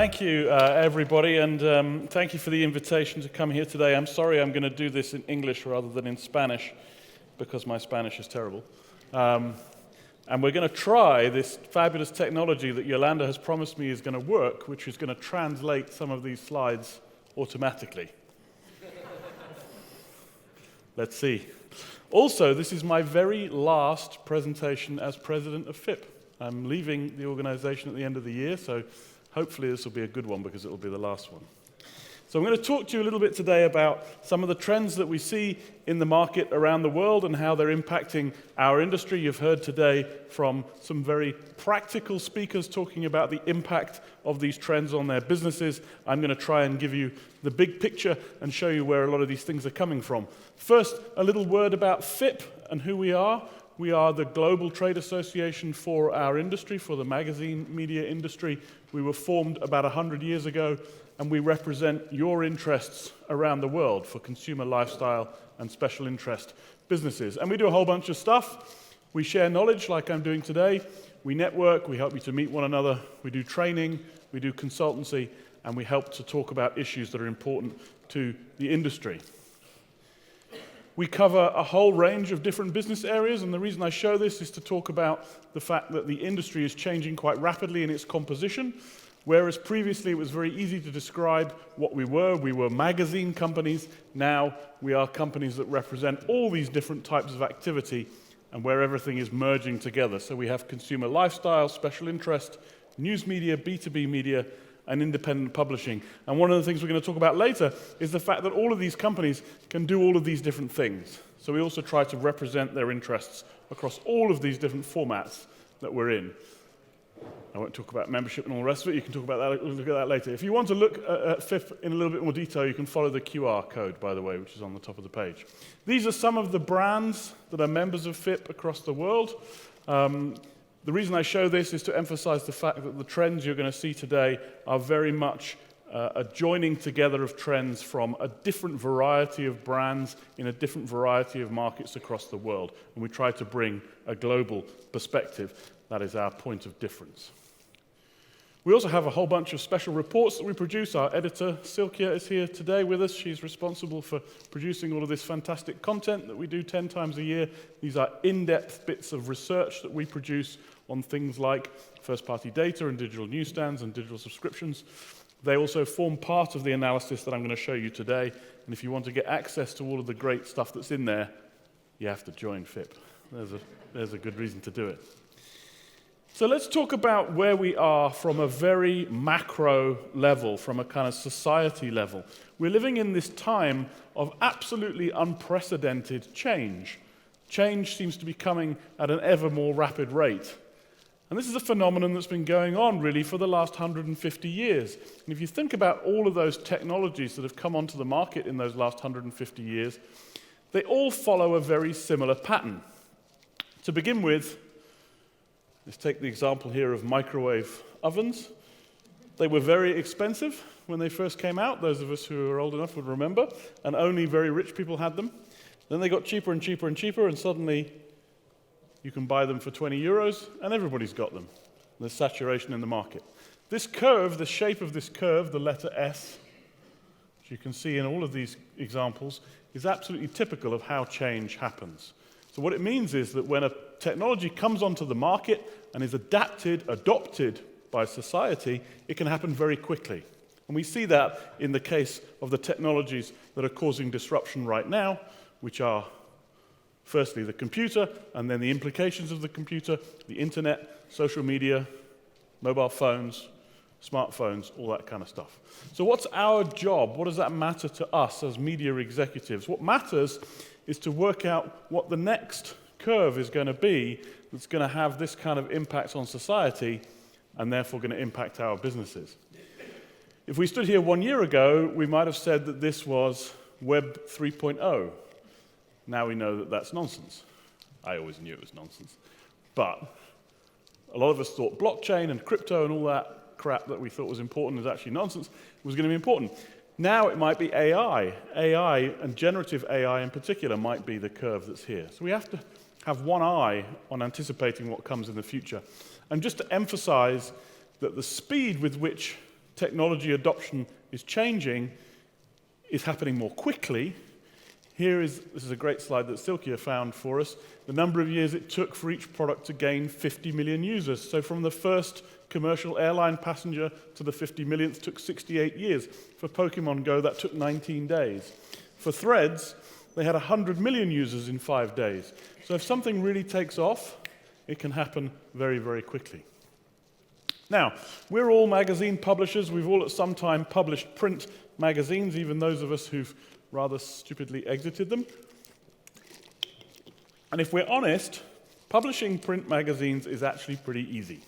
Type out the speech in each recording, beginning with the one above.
Thank you, everybody, and thank you for the invitation to come here today. I'm sorry I'm going to do this in English rather than in Spanish, because my Spanish is terrible. And we're going to try this fabulous technology that Yolanda has promised me is going to work, which is going to translate some of these slides automatically. Let's see. Also, this is my very last presentation as president of FIP. I'm leaving the organization at the end of the year, so hopefully this will be a good one because it will be the last one. So I'm going to talk to you a little bit today about some of the trends that we see in the market around the world and how they're impacting our industry. You've heard today from some very practical speakers talking about the impact of these trends on their businesses. I'm going to try and give you the big picture and show you where a lot of these things are coming from. First, a little word about FIP and who we are. We are the global trade association for our industry, for the magazine media industry. We were formed about 100 years ago, and we represent your interests around the world for consumer lifestyle and special interest businesses. And we do a whole bunch of stuff. We share knowledge like I'm doing today. We network, we help you to meet one another. We do training, we do consultancy, and we help to talk about issues that are important to the industry. We cover a whole range of different business areas, and the reason I show this is to talk about the fact that the industry is changing quite rapidly in its composition. Whereas previously it was very easy to describe what we were magazine companies. Now we are companies that represent all these different types of activity and where everything is merging together. So we have consumer lifestyle, special interest, news media, B2B media, and independent publishing. And one of the things we're going to talk about later is the fact that all of these companies can do all of these different things. So we also try to represent their interests across all of these different formats that we're in. I won't talk about membership and all the rest of it. You can talk about that, look at that later. If you want to look at FIP in a little bit more detail, you can follow the QR code, by the way, which is on the top of the page. These are some of the brands that are members of FIP across the world. The reason I show this is to emphasize the fact that the trends you're going to see today are very much a joining together of trends from a different variety of brands in a different variety of markets across the world. And we try to bring a global perspective. That is our point of difference. We also have a whole bunch of special reports that we produce. Our editor, Silkia, is here today with us. She's responsible for producing all of this fantastic content that we do 10 times a year. These are in-depth bits of research that we produce on things like first-party data and digital newsstands and digital subscriptions. They also form part of the analysis that I'm going to show you today. And if you want to get access to all of the great stuff that's in there, you have to join FIP. There's a good reason to do it. So let's talk about where we are from a very macro level, from a kind of society level. We're living in this time of absolutely unprecedented change. Change seems to be coming at an ever more rapid rate. And this is a phenomenon that's been going on really for the last 150 years. And if you think about all of those technologies that have come onto the market in those last 150 years, they all follow a very similar pattern. To begin with, let's take the example here of microwave ovens. They were very expensive when they first came out. Those of us who are old enough would remember. And only very rich people had them. Then they got cheaper and cheaper and cheaper, and suddenly you can buy them for 20 euros, and everybody's got them. There's saturation in the market. This curve, the shape of this curve, the letter S, which you can see in all of these examples, is absolutely typical of how change happens. So what it means is that when a technology comes onto the market and is adopted by society, it can happen very quickly. And we see that in the case of the technologies that are causing disruption right now, which are firstly the computer, and then the implications of the computer, the internet, social media, mobile phones, smartphones, all that kind of stuff. So what's our job? What does that matter to us as media executives? What matters is to work out what the next curve is going to be that's going to have this kind of impact on society and therefore going to impact our businesses. If we stood here 1 year ago, we might have said that this was Web 3.0. Now we know that that's nonsense. I always knew it was nonsense. But a lot of us thought blockchain and crypto and all that crap that we thought was important is actually nonsense, was going to be important. Now it might be AI. AI, and generative AI in particular, might be the curve that's here. So we have to have one eye on anticipating what comes in the future. And just to emphasize that the speed with which technology adoption is changing, is happening more quickly. This is a great slide that Silkia found for us, the number of years it took for each product to gain 50 million users. So from the first commercial airline passenger to the 50 millionth took 68 years. For Pokemon Go, that took 19 days. For Threads, they had 100 million users in 5 days. So if something really takes off, it can happen very, very quickly. Now, we're all magazine publishers. We've all at some time published print magazines, even those of us who've rather stupidly exited them. And if we're honest, publishing print magazines is actually pretty easy.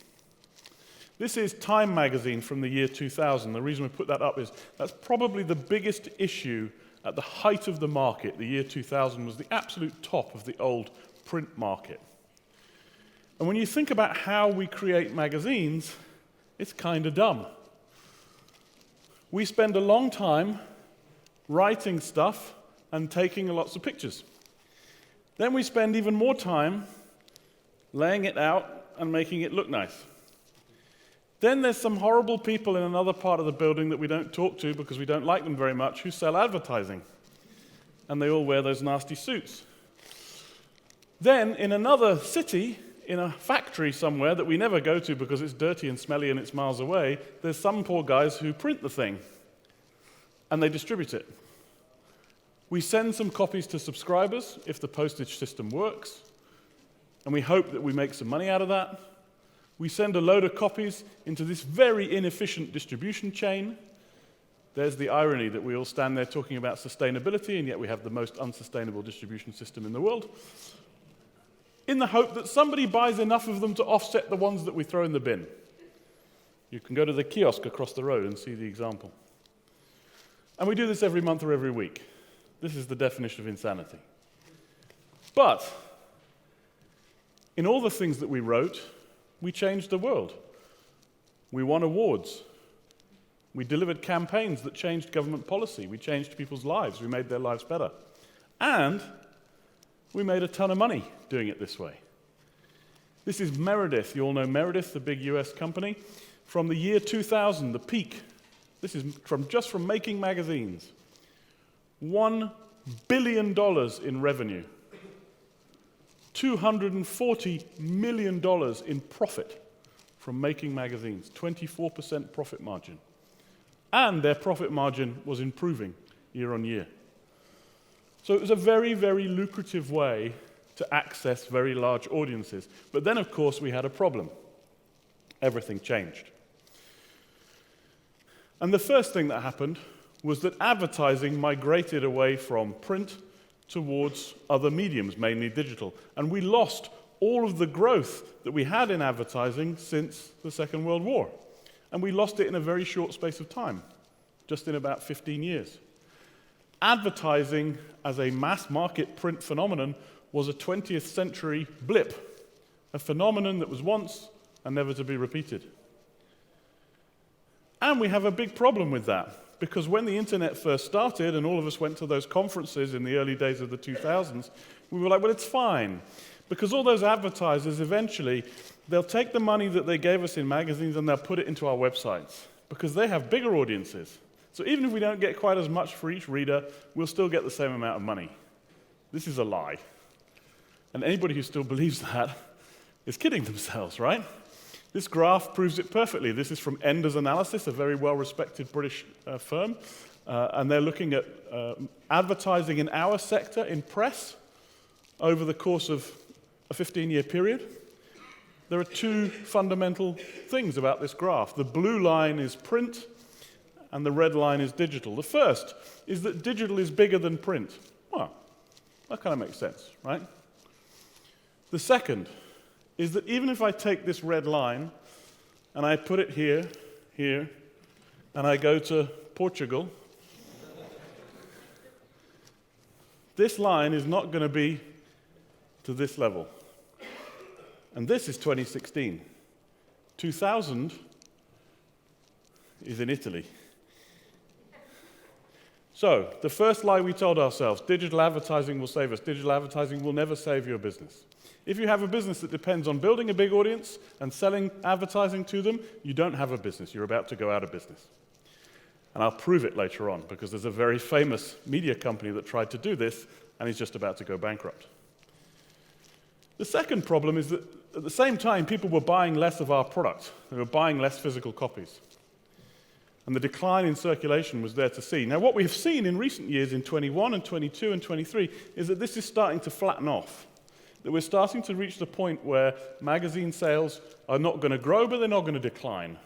This is Time magazine from the year 2000. The reason we put that up is that's probably the biggest issue at the height of the market. The year 2000 was the absolute top of the old print market. And when you think about how we create magazines, it's kind of dumb. We spend a long time writing stuff and taking lots of pictures. Then we spend even more time laying it out and making it look nice. Then there's some horrible people in another part of the building that we don't talk to because we don't like them very much who sell advertising. And they all wear those nasty suits. Then in another city, in a factory somewhere that we never go to because it's dirty and smelly and it's miles away, there's some poor guys who print the thing. And they distribute it. We send some copies to subscribers if the postage system works, and we hope that we make some money out of that. We send a load of copies into this very inefficient distribution chain. There's the irony that we all stand there talking about sustainability, and yet we have the most unsustainable distribution system in the world, in the hope that somebody buys enough of them to offset the ones that we throw in the bin. You can go to the kiosk across the road and see the example. And we do this every month or every week. This is the definition of insanity. But in all the things that we wrote, we changed the world. We won awards. We delivered campaigns that changed government policy. We changed people's lives. We made their lives better. And we made a ton of money doing it this way. This is Meredith. You all know Meredith, the big US company. From the year 2000, the peak. This is just from making magazines. $1 billion in revenue. $240 million in profit from making magazines. 24% profit margin. And their profit margin was improving year on year. So it was a very, very lucrative way to access very large audiences. But then, of course, we had a problem. Everything changed. And the first thing that happened was that advertising migrated away from print towards other mediums, mainly digital. And we lost all of the growth that we had in advertising since the Second World War. And we lost it in a very short space of time, just in about 15 years. Advertising as a mass market print phenomenon was a 20th century blip, a phenomenon that was once and never to be repeated. And we have a big problem with that, because when the internet first started and all of us went to those conferences in the early days of the 2000s, we were like, well, it's fine. Because all those advertisers, eventually, they'll take the money that they gave us in magazines and they'll put it into our websites, because they have bigger audiences. So even if we don't get quite as much for each reader, we'll still get the same amount of money. This is a lie. And anybody who still believes that is kidding themselves, right? This graph proves it perfectly. This is from Enders Analysis, a very well-respected British firm. And they're looking at advertising in our sector, in press, over the course of a 15-year period. There are two fundamental things about this graph. The blue line is print, and the red line is digital. The first is that digital is bigger than print. Well, that kind of makes sense, right? The second is that even if I take this red line and I put it here, here, and I go to Portugal, this line is not going to be to this level. And this is 2016. 2000 is in Italy. So, the first lie we told ourselves, digital advertising will save us. Digital advertising will never save your business. If you have a business that depends on building a big audience and selling advertising to them, you don't have a business. You're about to go out of business. And I'll prove it later on, because there's a very famous media company that tried to do this and is just about to go bankrupt. The second problem is that at the same time, people were buying less of our product. They were buying less physical copies. And the decline in circulation was there to see. Now, what we have seen in recent years in 21 and 22 and 23 is that this is starting to flatten off. That we're starting to reach the point where magazine sales are not going to grow, but they're not going to decline.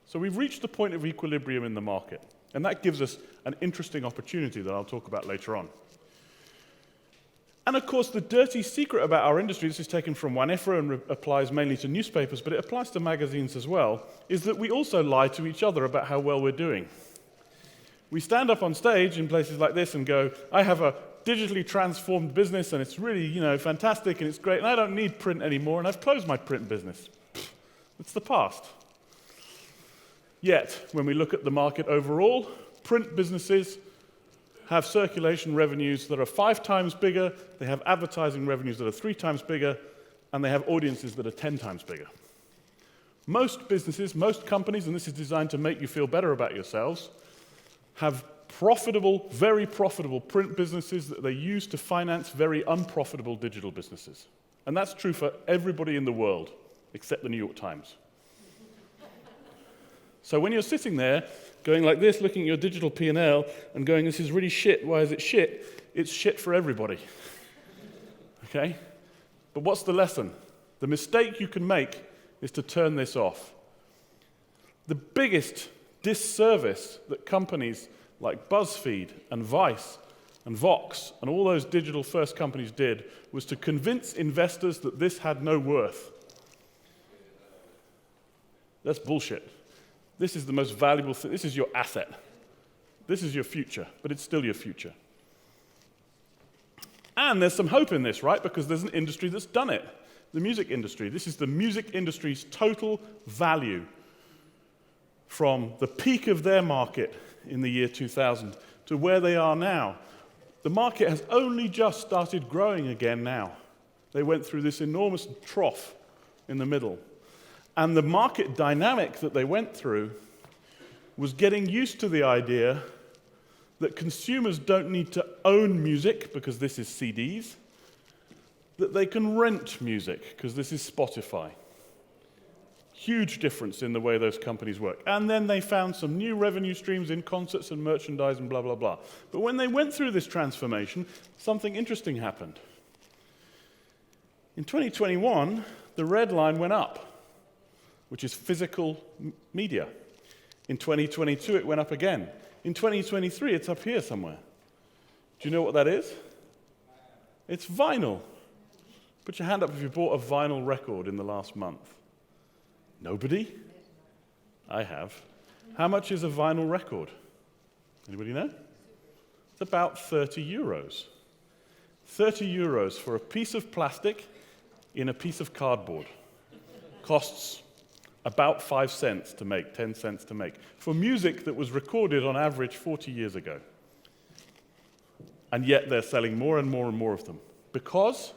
So we've reached the point of equilibrium in the market. And that gives us an interesting opportunity that I'll talk about later on. And of course, the dirty secret about our industry, this is taken from Wanefra and applies mainly to newspapers, but it applies to magazines as well, is that we also lie to each other about how well we're doing. We stand up on stage in places like this and go, I have a digitally transformed business and it's really, fantastic and it's great and I don't need print anymore and I've closed my print business. It's the past. Yet, when we look at the market overall, print businesses have circulation revenues that are 5 times bigger, they have advertising revenues that are 3 times bigger, and they have audiences that are 10 times bigger. Most businesses, most companies, and this is designed to make you feel better about yourselves, have profitable, very profitable print businesses that they use to finance very unprofitable digital businesses. And that's true for everybody in the world, except the New York Times. So when you're sitting there, going like this, looking at your digital P&L and going, this is really shit, why is it shit? It's shit for everybody. Okay? But what's the lesson? The mistake you can make is to turn this off. The biggest disservice that companies like BuzzFeed and Vice and Vox and all those digital-first companies did was to convince investors that this had no worth. That's bullshit. This is the most valuable thing. This is your asset. This is your future, but it's still your future. And there's some hope in this, right? Because there's an industry that's done it. The music industry. This is the music industry's total value from the peak of their market in the year 2000 to where they are now. The market has only just started growing again now. They went through this enormous trough in the middle. And the market dynamic that they went through was getting used to the idea that consumers don't need to own music, because this is CDs, that they can rent music, because this is Spotify. Huge difference in the way those companies work. And then they found some new revenue streams in concerts and merchandise and blah, blah, blah. But when they went through this transformation, something interesting happened. In 2021, the red line went up, which is physical media. In 2022, it went up again. In 2023, it's up here somewhere. Do you know what that is? It's vinyl. Put your hand up if you bought a vinyl record in the last month. Nobody? I have. How much is a vinyl record? Anybody know? It's about 30 euros. 30 euros for a piece of plastic in a piece of cardboard. Costs about 5 cents to make, 10 cents to make, for music that was recorded on average 40 years ago. And yet they're selling more and more and more of them. Because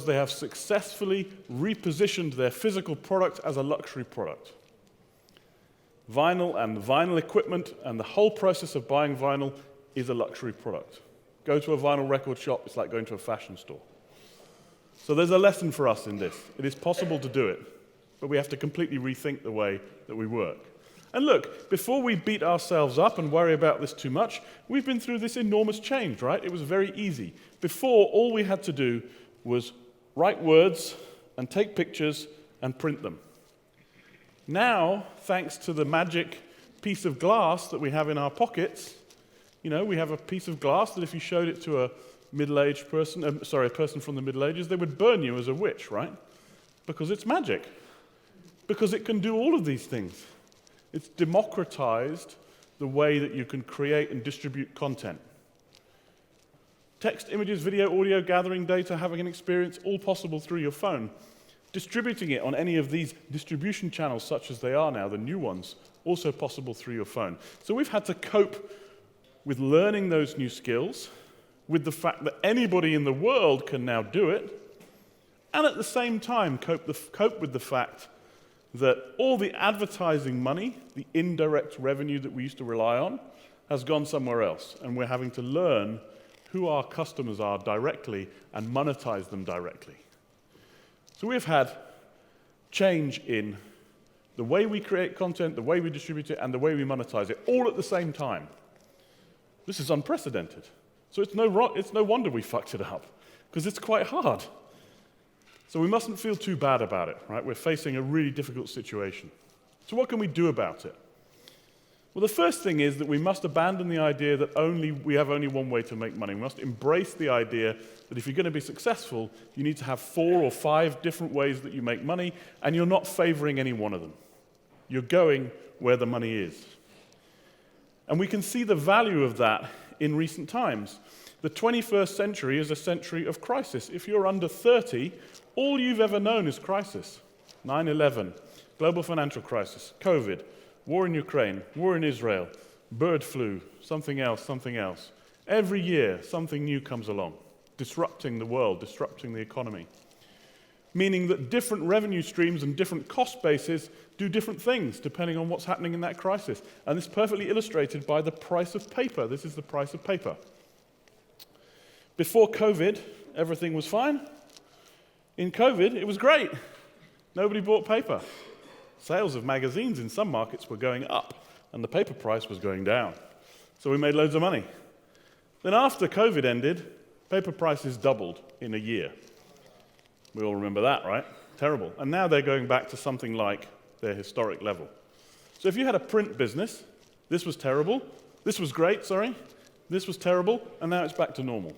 they have successfully repositioned their physical product as a luxury product. Vinyl and vinyl equipment and the whole process of buying vinyl is a luxury product. Go to a vinyl record shop, it's like going to a fashion store. So there's a lesson for us in this. It is possible to do it. But we have to completely rethink the way that we work. And look, before we beat ourselves up and worry about this too much, we've been through this enormous change, right? It was very easy. Before, all we had to do was write words and take pictures and print them. Now, thanks to the magic piece of glass that we have in our pockets, we have a piece of glass that if you showed it to a middle-aged person, a person from the Middle Ages, they would burn you as a witch, right? Because it's magic. Because it can do all of these things. It's democratized the way that you can create and distribute content. Text, images, video, audio, gathering data, having an experience, all possible through your phone. Distributing it on any of these distribution channels, such as they are now, the new ones, also possible through your phone. So we've had to cope with learning those new skills, with the fact that anybody in the world can now do it, and at the same time cope with the fact that all the advertising money, the indirect revenue that we used to rely on, has gone somewhere else, and we're having to learn who our customers are directly and monetize them directly. So we've had change in the way we create content, the way we distribute it, and the way we monetize it, all at the same time. This is unprecedented. So it's no wonder we fucked it up, because it's quite hard. So we mustn't feel too bad about it, right? We're facing a really difficult situation. So what can we do about it? Well, the first thing is that we must abandon the idea that we have only one way to make money. We must embrace the idea that if you're going to be successful, you need to have 4 or 5 different ways that you make money, and you're not favoring any one of them. You're going where the money is. And we can see the value of that in recent times. The 21st century is a century of crisis. If you're under 30, all you've ever known is crisis. 9/11, global financial crisis, COVID, war in Ukraine, war in Israel, bird flu, something else, something else. Every year, something new comes along, disrupting the world, disrupting the economy. Meaning that different revenue streams and different cost bases do different things depending on what's happening in that crisis. And this is perfectly illustrated by the price of paper. This is the price of paper. Before COVID, everything was fine. In COVID, it was great. Nobody bought paper. Sales of magazines in some markets were going up, and the paper price was going down. So we made loads of money. Then after COVID ended, paper prices doubled in a year. We all remember that, right? Terrible. And now they're going back to something like their historic level. So if you had a print business, this was terrible. This was great, sorry. This was terrible, and now it's back to normal.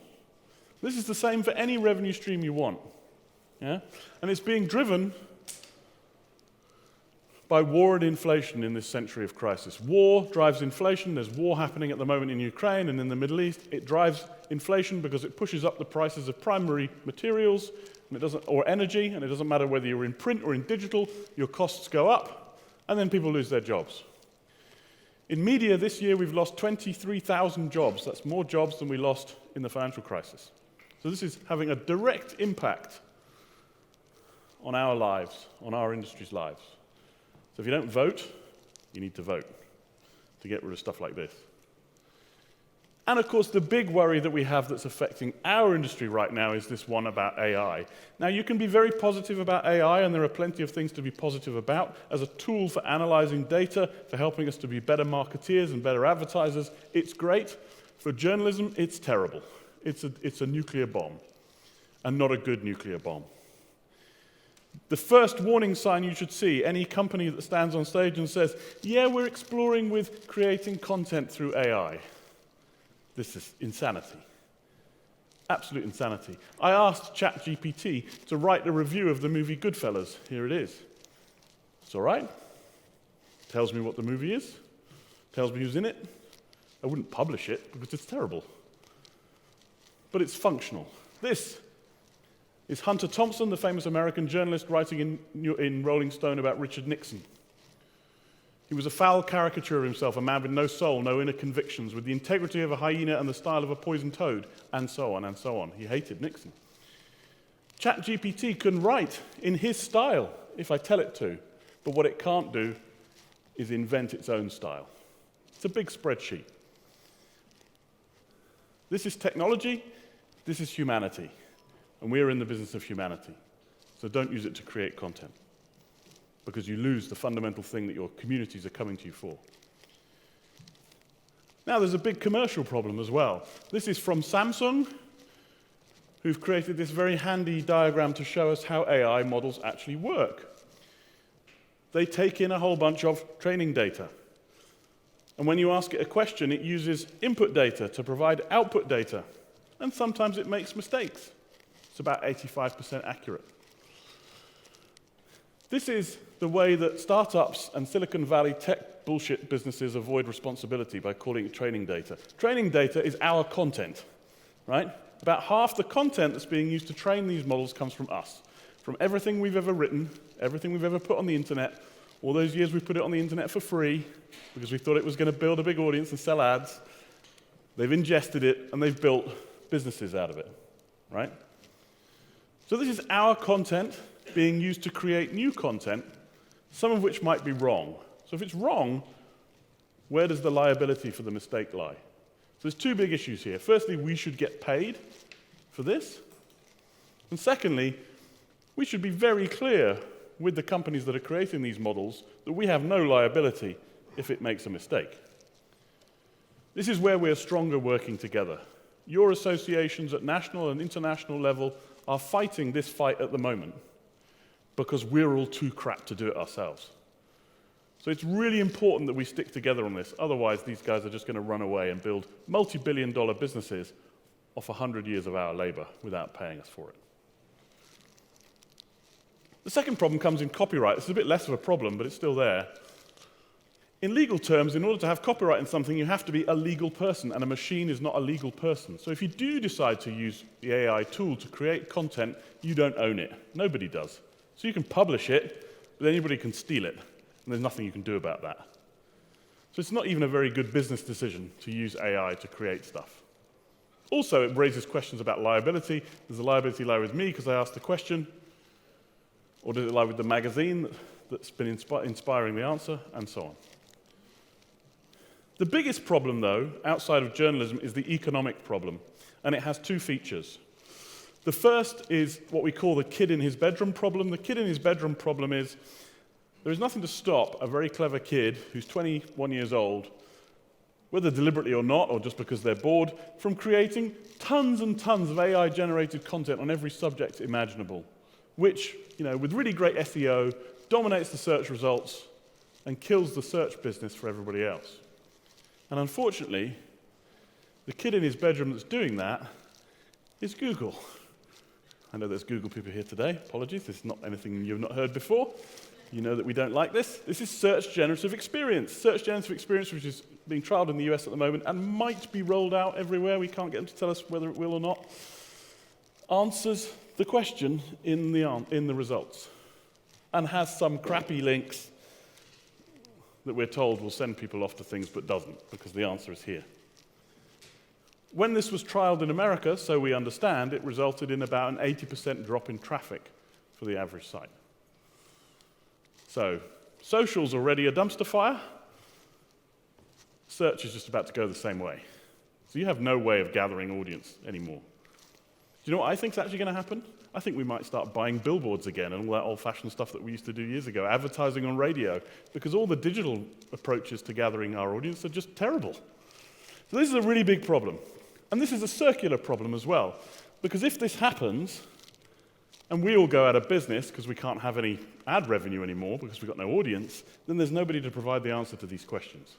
This is the same for any revenue stream you want. Yeah? And it's being driven by war and inflation in this century of crisis. War drives inflation. There's war happening at the moment in Ukraine and in the Middle East. It drives inflation because it pushes up the prices of primary materials or energy, and it doesn't matter whether you're in print or in digital, your costs go up, and then people lose their jobs. In media this year, we've lost 23,000 jobs. That's more jobs than we lost in the financial crisis. So this is having a direct impact on our lives, on our industry's lives. So if you don't vote, you need to vote to get rid of stuff like this. And of course, the big worry that we have that's affecting our industry right now is this one about AI. Now, you can be very positive about AI, and there are plenty of things to be positive about as a tool for analyzing data, for helping us to be better marketeers and better advertisers. It's great. For journalism, it's terrible. It's a nuclear bomb, and not a good nuclear bomb. The first warning sign you should see, any company that stands on stage and says, yeah, we're exploring with creating content through AI. This is insanity. Absolute insanity. I asked ChatGPT to write a review of the movie Goodfellas. Here it is. It's all right. Tells me what the movie is. Tells me who's in it. I wouldn't publish it because it's terrible. But it's functional. This is Hunter Thompson, the famous American journalist, writing in Rolling Stone about Richard Nixon. He was a foul caricature of himself, a man with no soul, no inner convictions, with the integrity of a hyena and the style of a poisoned toad, and so on and so on. He hated Nixon. ChatGPT can write in his style, if I tell it to, but what it can't do is invent its own style. It's a big spreadsheet. This is technology, this is humanity, and we're in the business of humanity. So don't use it to create content, because you lose the fundamental thing that your communities are coming to you for. Now, there's a big commercial problem as well. This is from Samsung, who've created this very handy diagram to show us how AI models actually work. They take in a whole bunch of training data. And when you ask it a question, it uses input data to provide output data. And sometimes it makes mistakes. It's about 85% accurate. This is the way that startups and Silicon Valley tech bullshit businesses avoid responsibility, by calling it training data. Training data is our content, right? About half the content that's being used to train these models comes from us. From everything we've ever written, everything we've ever put on the internet, all those years we put it on the internet for free because we thought it was going to build a big audience and sell ads. they've ingested it, and they've built businesses out of it, right? So this is our content being used to create new content, some of which might be wrong. So if it's wrong, where does the liability for the mistake lie? So there's two big issues here. Firstly, we should get paid for this. And secondly, we should be very clear with the companies that are creating these models that we have no liability if it makes a mistake. This is where we're stronger working together. Your associations at national and international level are fighting this fight at the moment because we're all too crap to do it ourselves. So it's really important that we stick together on this. Otherwise, these guys are just going to run away and build multi-billion-dollar businesses off 100 years of our labor without paying us for it. The second problem comes in copyright. This is a bit less of a problem, but it's still there. In legal terms, in order to have copyright in something, you have to be a legal person, and a machine is not a legal person. So if you do decide to use the AI tool to create content, you don't own it. Nobody does. So you can publish it, but anybody can steal it, and there's nothing you can do about that. So it's not even a very good business decision to use AI to create stuff. Also, it raises questions about liability. Does the liability lie with me because I asked the question? Or does it lie with the magazine that's been inspiring the answer, and so on? The biggest problem, though, outside of journalism, is the economic problem, and it has two features. The first is what we call the kid in his bedroom problem. The kid in his bedroom problem is there is nothing to stop a very clever kid who's 21 years old, whether deliberately or not, or just because they're bored, from creating tons and tons of AI-generated content on every subject imaginable, which, with really great SEO, dominates the search results and kills the search business for everybody else. And unfortunately, the kid in his bedroom that's doing that is Google. I know there's Google people here today. Apologies, this is not anything you've not heard before. You know that we don't like this. This is search generative experience. Search generative experience, which is being trialed in the US at the moment and might be rolled out everywhere. We can't get them to tell us whether it will or not. Answers the question in the results and has some crappy links that we're told will send people off to things but doesn't, because the answer is here. When this was trialed in America, so we understand, it resulted in about an 80% drop in traffic for the average site. So, social's already a dumpster fire. Search is just about to go the same way. So you have no way of gathering audience anymore. Do you know what I think is actually going to happen? I think we might start buying billboards again and all that old-fashioned stuff that we used to do years ago, advertising on radio, because all the digital approaches to gathering our audience are just terrible. So this is a really big problem. And this is a circular problem as well, because if this happens, and we all go out of business because we can't have any ad revenue anymore because we've got no audience, then there's nobody to provide the answer to these questions.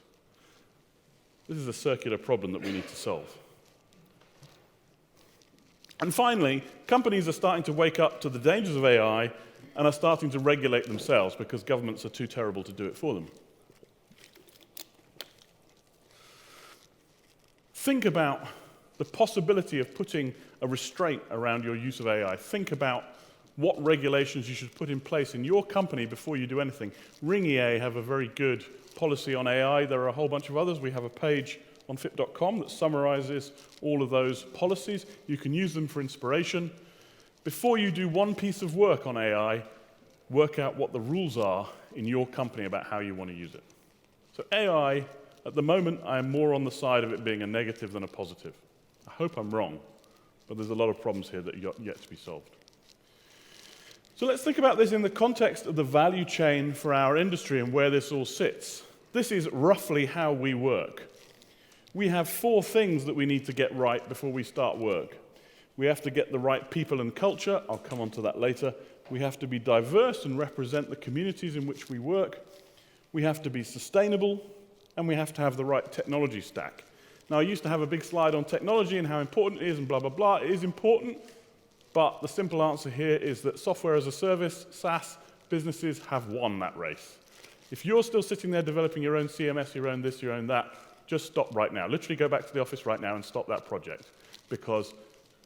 This is a circular problem that we need to solve. And finally, companies are starting to wake up to the dangers of AI and are starting to regulate themselves because governments are too terrible to do it for them. Think about the possibility of putting a restraint around your use of AI. Think about what regulations you should put in place in your company before you do anything. Ring EA have a very good policy on AI. There are a whole bunch of others. We have a page on FIP.com that summarizes all of those policies. You can use them for inspiration. Before you do one piece of work on AI, work out what the rules are in your company about how you want to use it. So AI, at the moment, I am more on the side of it being a negative than a positive. I hope I'm wrong, but there's a lot of problems here that are yet to be solved. So let's think about this in the context of the value chain for our industry and where this all sits. This is roughly how we work. We have 4 things that we need to get right before we start work. We have to get the right people and culture. I'll come on to that later. We have to be diverse and represent the communities in which we work. We have to be sustainable, and we have to have the right technology stack. Now, I used to have a big slide on technology and how important it is and blah, blah, blah. It is important, but the simple answer here is that software as a service, SaaS, businesses have won that race. If you're still sitting there developing your own CMS, your own this, your own that, just stop right now. Literally go back to the office right now and stop that project, because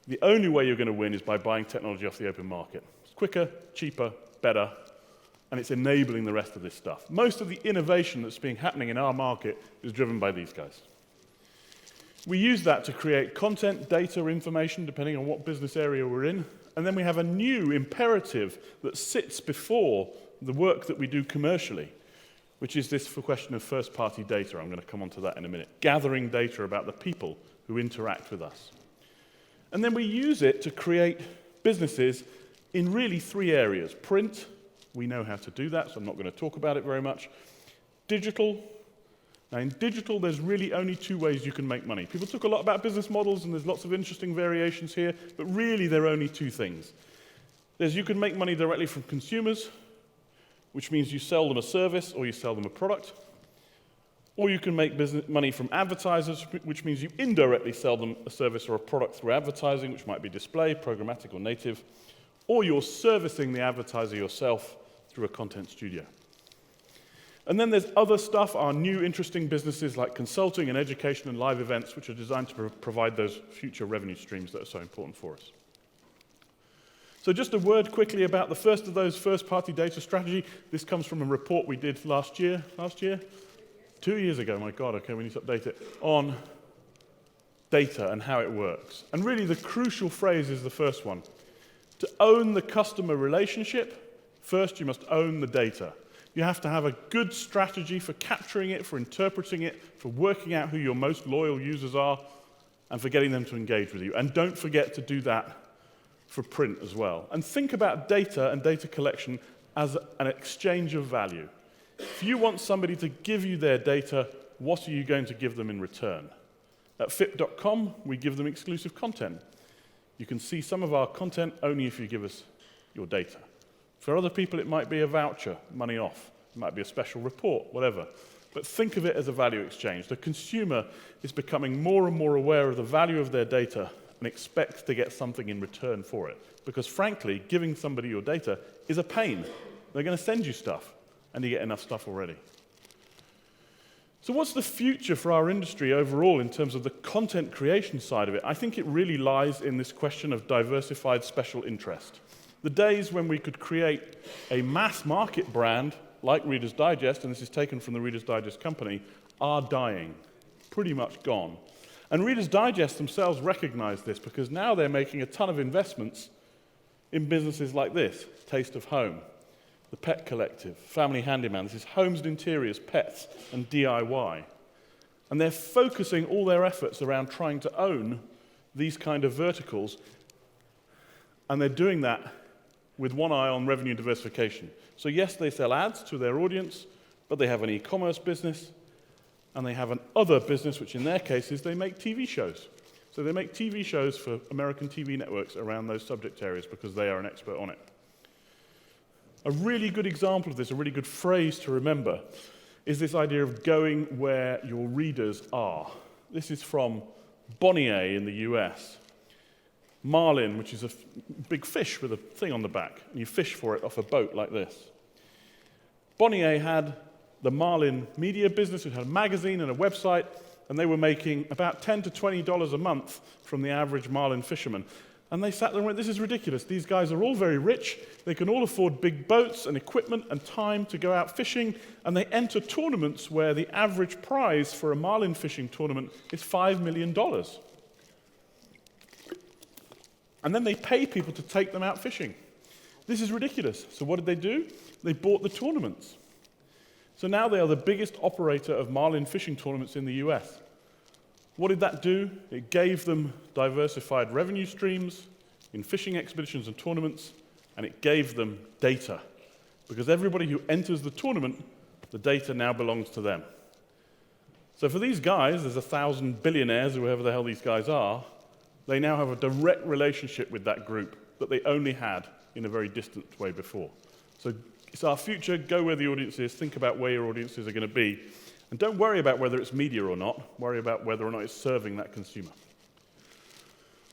the only way you're going to win is by buying technology off the open market. It's quicker, cheaper, better, and it's enabling the rest of this stuff. Most of the innovation that's happening in our market is driven by these guys. We use that to create content, data, information, depending on what business area we're in. And then we have a new imperative that sits before the work that we do commercially, which is this question of first-party data. I'm going to come on to that in a minute. Gathering data about the people who interact with us. And then we use it to create businesses in really three areas. Print, we know how to do that, so I'm not going to talk about it very much. Digital. Now, in digital, there's really only two ways you can make money. People talk a lot about business models, and there's lots of interesting variations here, but really there are only two things. There's you can make money directly from consumers, which means you sell them a service or you sell them a product, or you can make money from advertisers, which means you indirectly sell them a service or a product through advertising, which might be display, programmatic, or native, or you're servicing the advertiser yourself through a content studio. And then there's other stuff, our new interesting businesses like consulting and education and live events, which are designed to provide those future revenue streams that are so important for us. So just a word quickly about the first of those first-party data strategy. This comes from a report we did last year? 2 years ago, my God, okay, we need to update it, on data and how it works. And really the crucial phrase is the first one. To own the customer relationship, first you must own the data. You have to have a good strategy for capturing it, for interpreting it, for working out who your most loyal users are, and for getting them to engage with you. And don't forget to do that for print as well. And think about data and data collection as an exchange of value. If you want somebody to give you their data, what are you going to give them in return? At FIP.com, we give them exclusive content. You can see some of our content only if you give us your data. For other people, it might be a voucher, money off. It might be a special report, whatever. But think of it as a value exchange. The consumer is becoming more and more aware of the value of their data and expects to get something in return for it. Because frankly, giving somebody your data is a pain. They're going to send you stuff, and you get enough stuff already. So what's the future for our industry overall in terms of the content creation side of it? I think it really lies in this question of diversified special interest. The days when we could create a mass market brand like Reader's Digest, and this is taken from the Reader's Digest company, are dying, pretty much gone. And Reader's Digest themselves recognize this because now they're making a ton of investments in businesses like this, Taste of Home, the Pet Collective, Family Handyman. This is homes and interiors, pets, and DIY. And they're focusing all their efforts around trying to own these kind of verticals, and they're doing that with one eye on revenue diversification. So yes, they sell ads to their audience, but they have an e-commerce business, and they have an other business, which in their case is they make TV shows. So they make TV shows for American TV networks around those subject areas because they are an expert on it. A really good example of this, a really good phrase to remember, is this idea of going where your readers are. This is from Bonnier in the US. Marlin, which is a big fish with a thing on the back, and you fish for it off a boat like this. Bonnier had the Marlin media business, which had a magazine and a website, and they were making about $10 to $20 a month from the average Marlin fisherman. And they sat there and went, this is ridiculous. These guys are all very rich. They can all afford big boats and equipment and time to go out fishing, and they enter tournaments where the average prize for a Marlin fishing tournament is $5 million. And then they pay people to take them out fishing. This is ridiculous. So what did they do? They bought the tournaments. So now they are the biggest operator of Marlin fishing tournaments in the US. What did that do? It gave them diversified revenue streams in fishing expeditions and tournaments, and it gave them data. Because everybody who enters the tournament, the data now belongs to them. So for these guys, there's 1,000 billionaires, or whoever the hell these guys are, they now have a direct relationship with that group that they only had in a very distant way before. So it's our future. Go where the audience is. Think about where your audiences are going to be. And don't worry about whether it's media or not. Worry about whether or not it's serving that consumer.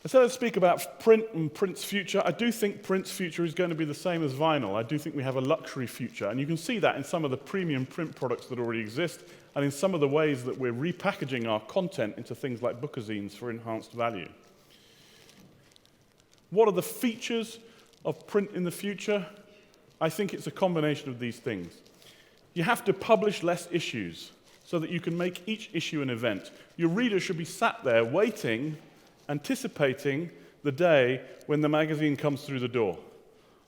So let's speak about print and print's future. I do think print's future is going to be the same as vinyl. I do think we have a luxury future. And you can see that in some of the premium print products that already exist and in some of the ways that we're repackaging our content into things like bookazines for enhanced value. What are the features of print in the future? I think it's a combination of these things. You have to publish less issues. so that you can make each issue an event. Your reader should be sat there waiting, anticipating the day when the magazine comes through the door.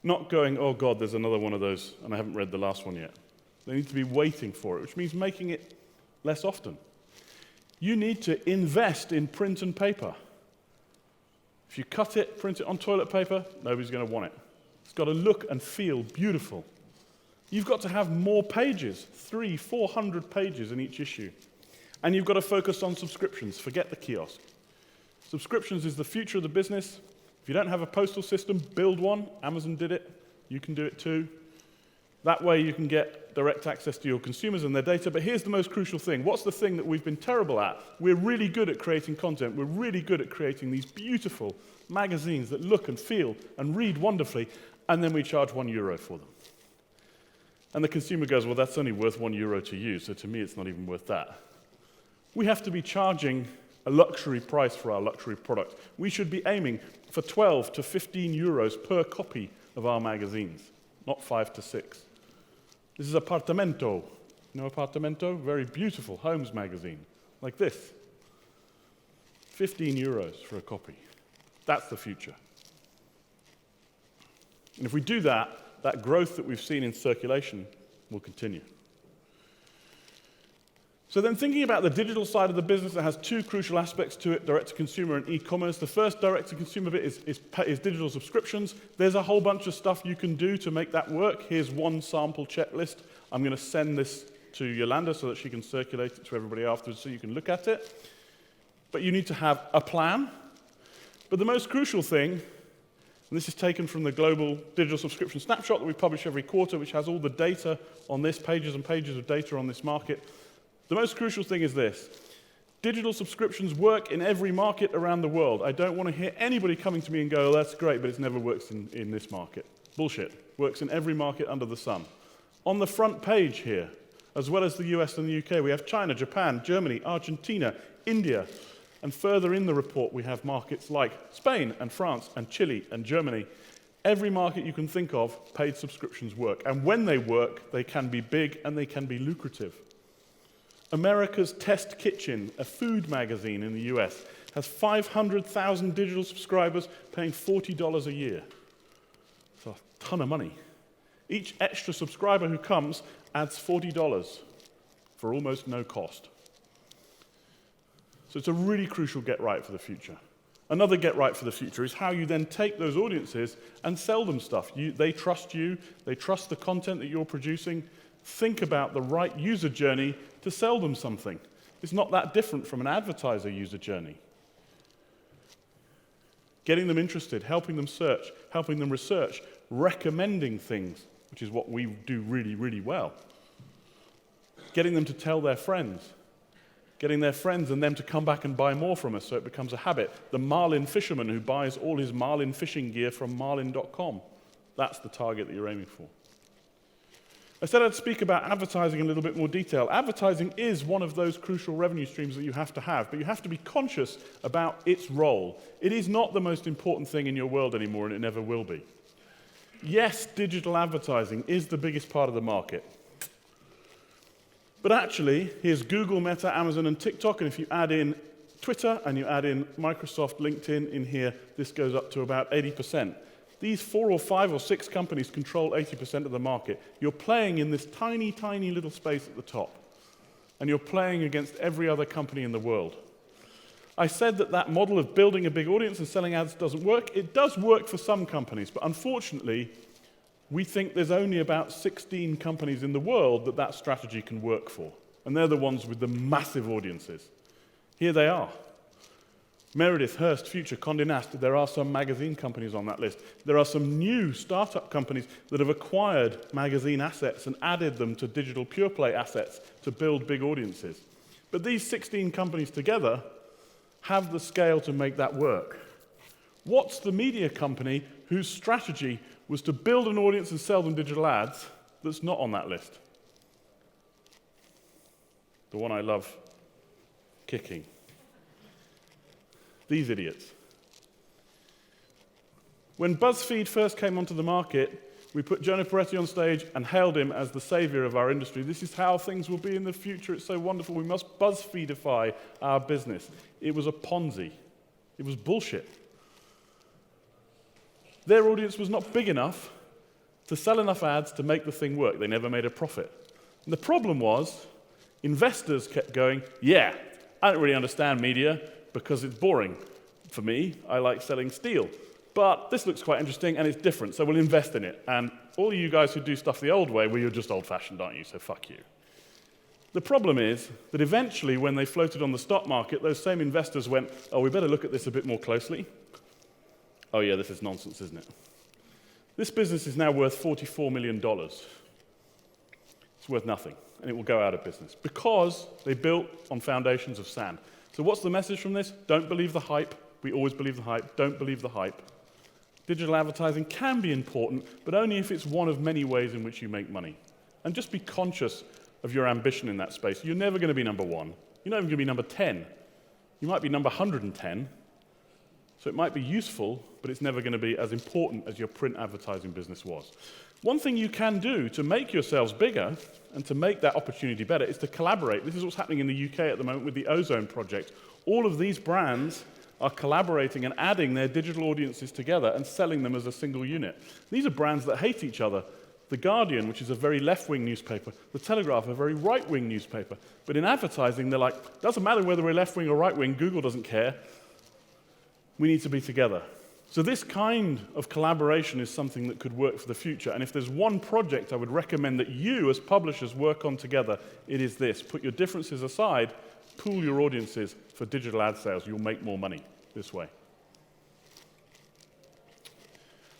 Not going, oh God, there's another one of those, and I haven't read the last one yet. They need to be waiting for it, which means making it less often. You need to invest in print and paper. If you cut it, print it on toilet paper, nobody's going to want it. It's got to look and feel beautiful. You've got to have more pages, 300-400 pages in each issue. And you've got to focus on subscriptions. Forget the kiosk. Subscriptions is the future of the business. If you don't have a postal system, build one. Amazon did it. You can do it too. That way you can get direct access to your consumers and their data. But here's the most crucial thing. What's the thing that we've been terrible at? We're really good at creating content. We're really good at creating these beautiful magazines that look and feel and read wonderfully, and then we charge €1 for them. And the consumer goes, well, that's only worth €1 to you, so to me it's not even worth that. We have to be charging a luxury price for our luxury product. We should be aiming for 12 to 15 euros per copy of our magazines, not 5 to 6. This is Apartamento. You know Apartamento? Very beautiful homes magazine, like this. 15 euros for a copy. That's the future. And if we do that, that growth that we've seen in circulation will continue. So then thinking about the digital side of the business, that has two crucial aspects to it, direct-to-consumer and e-commerce. The first direct-to-consumer bit is digital subscriptions. There's a whole bunch of stuff you can do to make that work. Here's one sample checklist. I'm going to send this to Yolanda so that she can circulate it to everybody afterwards so you can look at it. But you need to have a plan. But the most crucial thing, and this is taken from the global digital subscription snapshot that we publish every quarter, which has all the data on this, pages and pages of data on this market. The most crucial thing is this. Digital subscriptions work in every market around the world. I don't want to hear anybody coming to me and go, oh, that's great, but it never works in this market. Bullshit. Works in every market under the sun. On the front page here, as well as the US and the UK, we have China, Japan, Germany, Argentina, India, and further in the report we have markets like Spain and France and Chile and Germany. Every market you can think of, paid subscriptions work. And when they work, they can be big and they can be lucrative. America's Test Kitchen, a food magazine in the US, has 500,000 digital subscribers paying $40 a year. It's a ton of money. Each extra subscriber who comes adds $40 for almost no cost. So it's a really crucial get right for the future. Another get right for the future is how you then take those audiences and sell them stuff. They trust you, they trust the content that you're producing. Think about the right user journey to sell them something. It's not that different from an advertiser user journey. Getting them interested, helping them search, helping them research, recommending things, which is what we do really, really well. Getting them to tell their friends. Getting their friends and them to come back and buy more from us so it becomes a habit. The marlin fisherman who buys all his marlin fishing gear from marlin.com. That's the target that you're aiming for. I said I'd speak about advertising in a little bit more detail. Advertising is one of those crucial revenue streams that you have to have, but you have to be conscious about its role. It is not the most important thing in your world anymore, and it never will be. Yes, digital advertising is the biggest part of the market. But actually, here's Google, Meta, Amazon, and TikTok, and if you add in Twitter and you add in Microsoft, LinkedIn in here, this goes up to about 80%. These 4 or 5 or 6 companies control 80% of the market. You're playing in this tiny, tiny little space at the top. And you're playing against every other company in the world. I said that model of building a big audience and selling ads doesn't work. It does work for some companies, but unfortunately, we think there's only about 16 companies in the world that strategy can work for. And they're the ones with the massive audiences. Here they are. Meredith, Hearst, Future, Condé Nast. There are some magazine companies on that list. There are some new startup companies that have acquired magazine assets and added them to digital pure play assets to build big audiences. But these 16 companies together have the scale to make that work. What's the media company whose strategy was to build an audience and sell them digital ads that's not on that list? The one I love kicking. These idiots. When BuzzFeed first came onto the market, we put Jonah Peretti on stage and hailed him as the savior of our industry. This is how things will be in the future. It's so wonderful. We must BuzzFeedify our business. It was a Ponzi. It was bullshit. Their audience was not big enough to sell enough ads to make the thing work. They never made a profit. And the problem was, investors kept going, yeah, I don't really understand media because it's boring. For me, I like selling steel. But this looks quite interesting and it's different, so we'll invest in it. And all you guys who do stuff the old way, well, you're just old-fashioned, aren't you? So fuck you. The problem is that eventually, when they floated on the stock market, those same investors went, oh, we better look at this a bit more closely. Oh yeah, this is nonsense, isn't it? This business is now worth $44 million. It's worth nothing, and it will go out of business because they built on foundations of sand. So what's the message from this? Don't believe the hype. We always believe the hype. Don't believe the hype. Digital advertising can be important, but only if it's one of many ways in which you make money. And just be conscious of your ambition in that space. You're never going to be number one. You're not even going to be number 10. You might be number 110. So it might be useful, but it's never going to be as important as your print advertising business was. One thing you can do to make yourselves bigger and to make that opportunity better is to collaborate. This is what's happening in the UK at the moment with the Ozone Project. All of these brands are collaborating and adding their digital audiences together and selling them as a single unit. These are brands that hate each other. The Guardian, which is a very left-wing newspaper, The Telegraph, a very right-wing newspaper. But in advertising, they're like, doesn't matter whether we're left-wing or right-wing, Google doesn't care. We need to be together. So this kind of collaboration is something that could work for the future. And if there's one project I would recommend that you as publishers work on together, it is this. Put your differences aside, pool your audiences for digital ad sales. You'll make more money this way.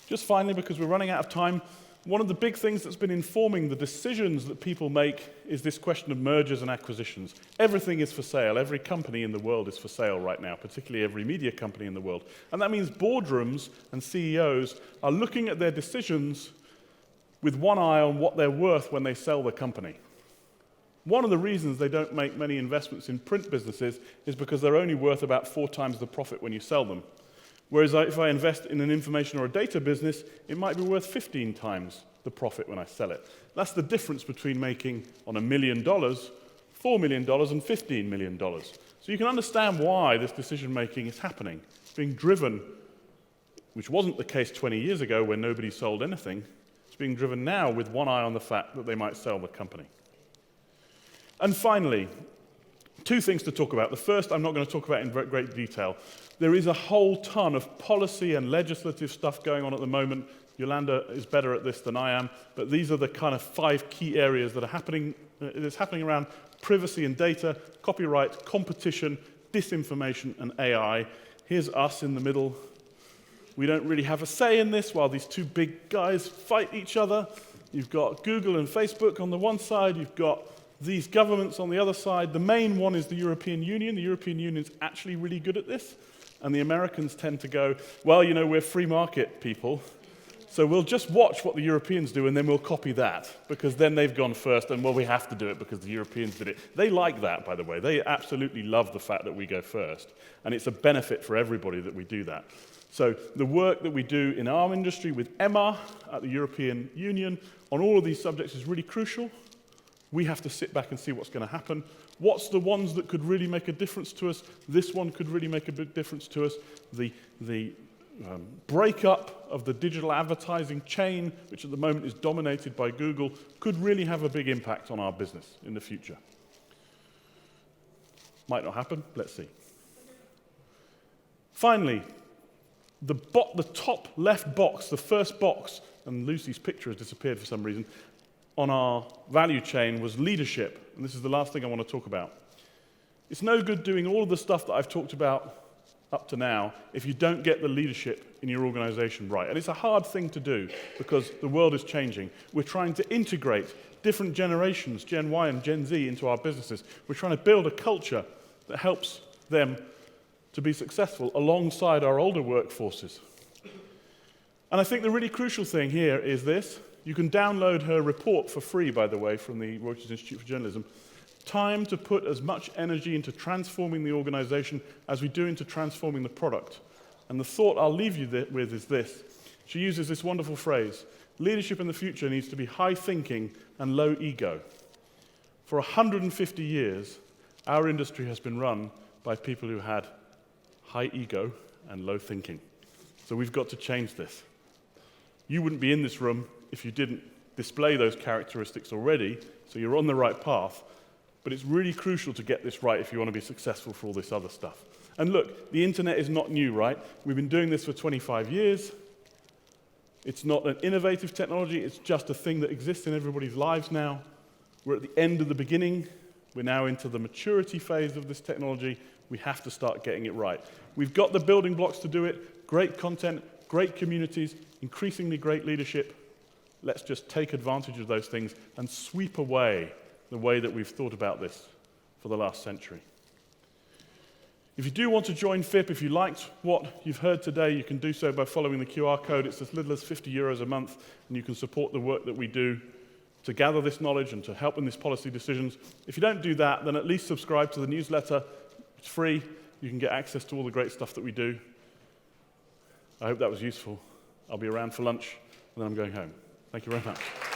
Just finally, because we're running out of time, one of the big things that's been informing the decisions that people make is this question of mergers and acquisitions. Everything is for sale. Every company in the world is for sale right now, particularly every media company in the world. And that means boardrooms and CEOs are looking at their decisions with one eye on what they're worth when they sell the company. One of the reasons they don't make many investments in print businesses is because they're only worth about 4 times the profit when you sell them. Whereas if I invest in an information or a data business, it might be worth 15 times the profit when I sell it. That's the difference between making on $1 million, $4 million, and $15 million. So you can understand why this decision-making is happening. It's being driven, which wasn't the case 20 years ago when nobody sold anything. It's being driven now with one eye on the fact that they might sell the company. And finally, 2 things to talk about. The first I'm not going to talk about in great detail. There is a whole ton of policy and legislative stuff going on at the moment. Yolanda is better at this than I am, but these are the kind of 5 key areas that are happening. It's happening around privacy and data, copyright, competition, disinformation, and AI. Here's us in the middle. We don't really have a say in this while these 2 big guys fight each other. You've got Google and Facebook on the one side. You've got these governments on the other side. The main one is the European Union. The European Union is actually really good at this. And the Americans tend to go, well, you know, we're free market people, so we'll just watch what the Europeans do and then we'll copy that, because then they've gone first and, well, we have to do it because the Europeans did it. They like that, by the way. They absolutely love the fact that we go first. And it's a benefit for everybody that we do that. So the work that we do in our industry with Emma at the European Union on all of these subjects is really crucial. We have to sit back and see what's going to happen. What's the ones that could really make a difference to us? This one could really make a big difference to us. The breakup of the digital advertising chain, which at the moment is dominated by Google, could really have a big impact on our business in the future. Might not happen. Let's see. Finally, the top left box, the first box, and Lucy's picture has disappeared for some reason, on our value chain was leadership. And this is the last thing I want to talk about. It's no good doing all of the stuff that I've talked about up to now if you don't get the leadership in your organization right. And it's a hard thing to do because the world is changing. We're trying to integrate different generations, Gen Y and Gen Z, into our businesses. We're trying to build a culture that helps them to be successful alongside our older workforces. And I think the really crucial thing here is this. You can download her report for free, by the way, from the Reuters Institute for Journalism. Time to put as much energy into transforming the organization as we do into transforming the product. And the thought I'll leave you with is this. She uses this wonderful phrase: leadership in the future needs to be high thinking and low ego. For 150 years, our industry has been run by people who had high ego and low thinking. So we've got to change this. You wouldn't be in this room if you didn't display those characteristics already, so you're on the right path. But it's really crucial to get this right if you want to be successful for all this other stuff. And look, the internet is not new, right? We've been doing this for 25 years. It's not an innovative technology, it's just a thing that exists in everybody's lives now. We're at the end of the beginning. We're now into the maturity phase of this technology. We have to start getting it right. We've got the building blocks to do it: great content, great communities, increasingly great leadership. Let's just take advantage of those things and sweep away the way that we've thought about this for the last century. If you do want to join FIP, if you liked what you've heard today, you can do so by following the QR code. It's as little as €50 a month, and you can support the work that we do to gather this knowledge and to help in these policy decisions. If you don't do that, then at least subscribe to the newsletter. It's free. You can get access to all the great stuff that we do. I hope that was useful. I'll be around for lunch, and then I'm going home. Thank you very much.